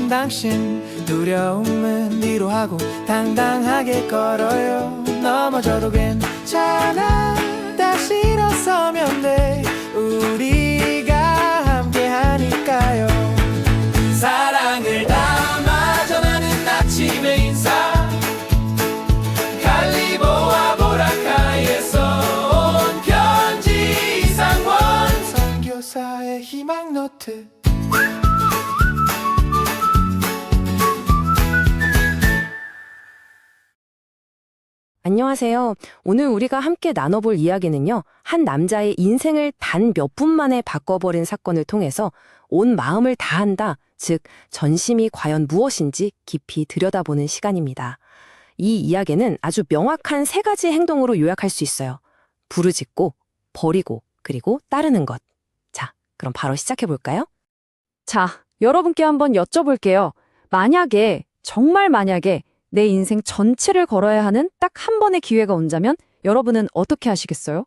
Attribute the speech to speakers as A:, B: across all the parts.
A: 걷는 당신 두려움은 위로하고 당당하게 걸어요. 넘어져도 괜찮아 다시 일어서면 돼 우리가 함께 하니까요. 사랑을 담아 전하는 아침의 인사 갈리보와 보라카이에서 온 편지 이상원 선교사의 희망 노트.
B: 안녕하세요. 오늘 우리가 함께 나눠볼 이야기는요. 한 남자의 인생을 단 몇 분 만에 바꿔버린 사건을 통해서 온 마음을 다한다, 즉 전심이 과연 무엇인지 깊이 들여다보는 시간입니다. 이 이야기는 아주 명확한 세 가지 행동으로 요약할 수 있어요. 부르짖고, 버리고, 그리고 따르는 것. 자, 그럼 바로 시작해볼까요?
C: 자, 여러분께 한번 여쭤볼게요. 만약에, 정말 만약에 내 인생 전체를 걸어야 하는 딱 한 번의 기회가 온다면 여러분은 어떻게 하시겠어요?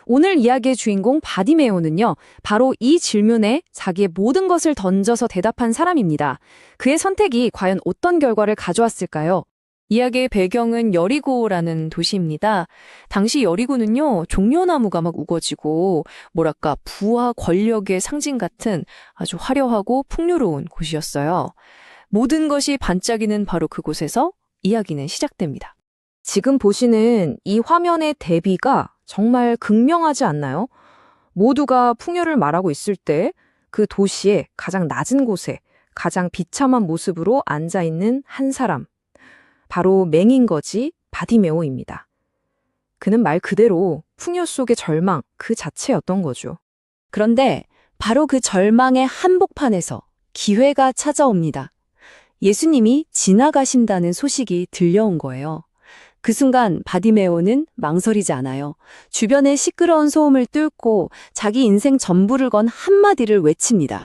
C: 오늘 이야기의 주인공 바디메오는요, 바로 이 질문에 자기의 모든 것을 던져서 대답한 사람입니다. 그의 선택이 과연 어떤 결과를 가져왔을까요? 이야기의 배경은 여리고라는 도시입니다. 당시 여리고는요, 종려나무가 막 우거지고 뭐랄까 부와 권력의 상징 같은 아주 화려하고 풍요로운 곳이었어요. 모든 것이 반짝이는 바로 그곳에서 이야기는 시작됩니다. 지금 보시는 이 화면의 대비가 정말 극명하지 않나요? 모두가 풍요를 말하고 있을 때 그 도시의 가장 낮은 곳에 가장 비참한 모습으로 앉아있는 한 사람. 바로 맹인거지 바디메오입니다. 그는 말 그대로 풍요 속의 절망 그 자체였던 거죠. 그런데 바로 그 절망의 한복판에서 기회가 찾아옵니다. 예수님이 지나가신다는 소식이 들려온 거예요. 그 순간 바디메오는 망설이지 않아요. 주변의 시끄러운 소음을 뚫고 자기 인생 전부를 건 한마디를 외칩니다.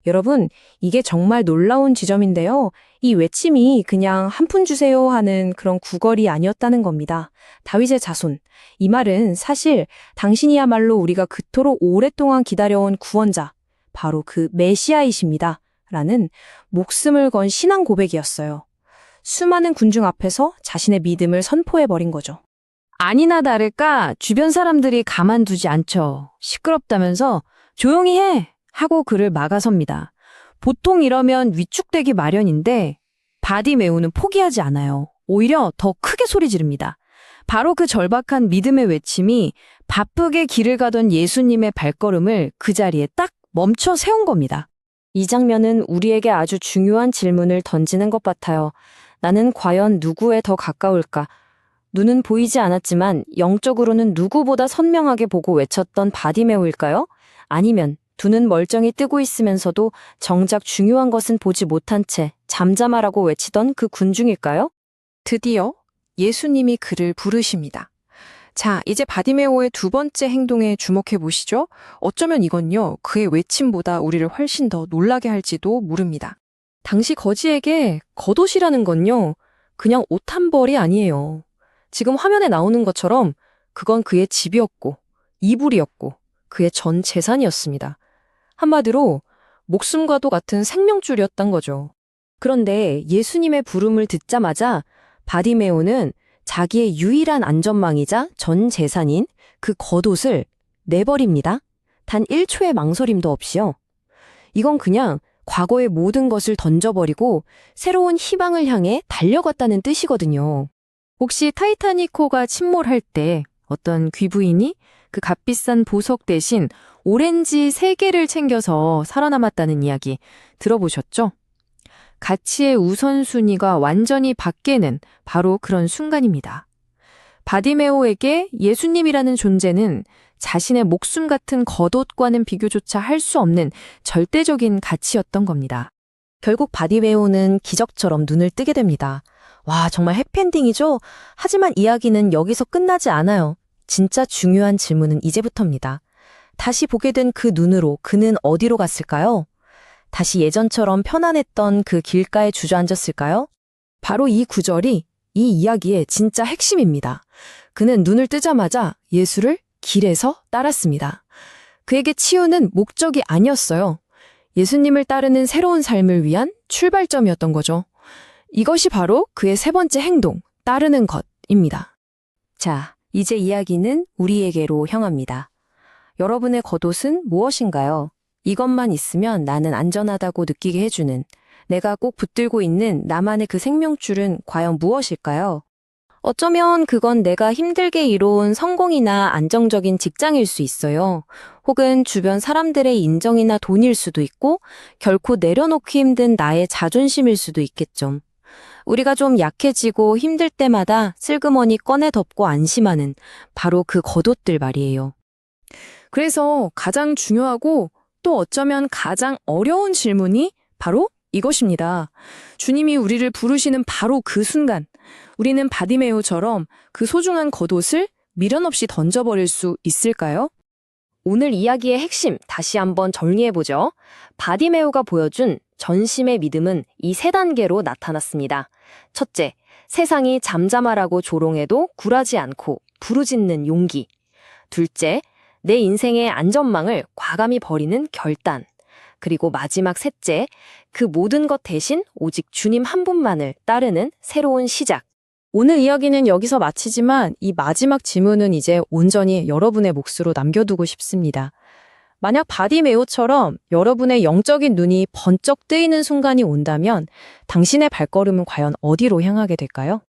C: 여러분, 이게 정말 놀라운 지점인데요. 이 외침이 그냥 한 푼 주세요 하는 그런 구걸이 아니었다는 겁니다. 다윗의 자손. 이 말은 사실 당신이야말로 우리가 그토록 오랫동안 기다려온 구원자, 바로 그 메시아이십니다. 라는 목숨을 건 신앙 고백이었어요. 수많은 군중 앞에서 자신의 믿음을 선포해버린 거죠. 아니나 다를까 주변 사람들이 가만두지 않죠. 시끄럽다면서 조용히 해! 하고 그를 막아섭니다. 보통 이러면 위축되기 마련인데 바디메오는 포기하지 않아요. 오히려 더 크게 소리 지릅니다. 바로 그 절박한 믿음의 외침이 바쁘게 길을 가던 예수님의 발걸음을 그 자리에 딱 멈춰 세운 겁니다. 이 장면은 우리에게 아주 중요한 질문을 던지는 것 같아요. 나는 과연 누구에 더 가까울까? 눈은 보이지 않았지만 영적으로는 누구보다 선명하게 보고 외쳤던 바디메오일까요? 아니면 두 눈 멀쩡히 뜨고 있으면서도 정작 중요한 것은 보지 못한 채 잠잠하라고 외치던 그 군중일까요? 드디어 예수님이 그를 부르십니다. 자, 이제 바디메오의 두 번째 행동에 주목해 보시죠. 어쩌면 이건요, 그의 외침보다 우리를 훨씬 더 놀라게 할지도 모릅니다. 당시 거지에게 겉옷이라는 건요, 그냥 옷 한 벌이 아니에요. 지금 화면에 나오는 것처럼 그건 그의 집이었고, 이불이었고, 그의 전 재산이었습니다. 한마디로 목숨과도 같은 생명줄이었단 거죠. 그런데 예수님의 부름을 듣자마자 바디메오는 자기의 유일한 안전망이자 전 재산인 그 겉옷을 내버립니다. 단 1초의 망설임도 없이요. 이건 그냥 과거의 모든 것을 던져버리고 새로운 희망을 향해 달려갔다는 뜻이거든요. 혹시 타이타닉호가 침몰할 때 어떤 귀부인이 그 값비싼 보석 대신 오렌지 3개를 챙겨서 살아남았다는 이야기 들어보셨죠? 가치의 우선순위가 완전히 바뀌는 바로 그런 순간입니다. 바디메오에게 예수님이라는 존재는 자신의 목숨 같은 겉옷과는 비교조차 할 수 없는 절대적인 가치였던 겁니다. 결국 바디메오는 기적처럼 눈을 뜨게 됩니다. 와, 정말 해피엔딩이죠? 하지만 이야기는 여기서 끝나지 않아요. 진짜 중요한 질문은 이제부터입니다. 다시 보게 된 그 눈으로 그는 어디로 갔을까요? 다시 예전처럼 편안했던 그 길가에 주저앉았을까요? 바로 이 구절이 이 이야기의 진짜 핵심입니다. 그는 눈을 뜨자마자 예수를 길에서 따랐습니다. 그에게 치유는 목적이 아니었어요.
B: 예수님을 따르는 새로운 삶을 위한 출발점이었던 거죠. 이것이 바로 그의 세 번째 행동, 따르는 것입니다. 자, 이제 이야기는 우리에게로 향합니다. 여러분의 겉옷은 무엇인가요? 이것만 있으면 나는 안전하다고 느끼게 해주는, 내가 꼭 붙들고 있는 나만의 그 생명줄은 과연 무엇일까요? 어쩌면 그건 내가 힘들게 이뤄온 성공이나 안정적인 직장일 수 있어요. 혹은 주변 사람들의 인정이나 돈일 수도 있고, 결코 내려놓기 힘든 나의 자존심일 수도 있겠죠. 우리가 좀 약해지고 힘들 때마다 슬그머니 꺼내 덮고 안심하는 바로 그 겉옷들 말이에요. 그래서 가장 중요하고 또 어쩌면 가장 어려운 질문이 바로 이것입니다. 주님이 우리를 부르시는 바로 그 순간, 우리는 바디메오처럼 그 소중한 겉옷을 미련 없이 던져버릴 수 있을까요? 오늘 이야기의 핵심 다시 한번 정리해보죠. 바디메오가 보여준 전심의 믿음은 이 세 단계로 나타났습니다. 첫째, 세상이 잠잠하라고 조롱해도 굴하지 않고 부르짖는 용기. 둘째, 내 인생의 안전망을 과감히 버리는 결단. 그리고 마지막 셋째, 그 모든 것 대신 오직 주님 한 분만을 따르는 새로운 시작.
C: 오늘 이야기는 여기서 마치지만 이 마지막 질문은 이제 온전히 여러분의 몫으로 남겨두고 싶습니다. 만약 바디메오처럼 여러분의 영적인 눈이 번쩍 뜨이는 순간이 온다면 당신의 발걸음은 과연 어디로 향하게 될까요?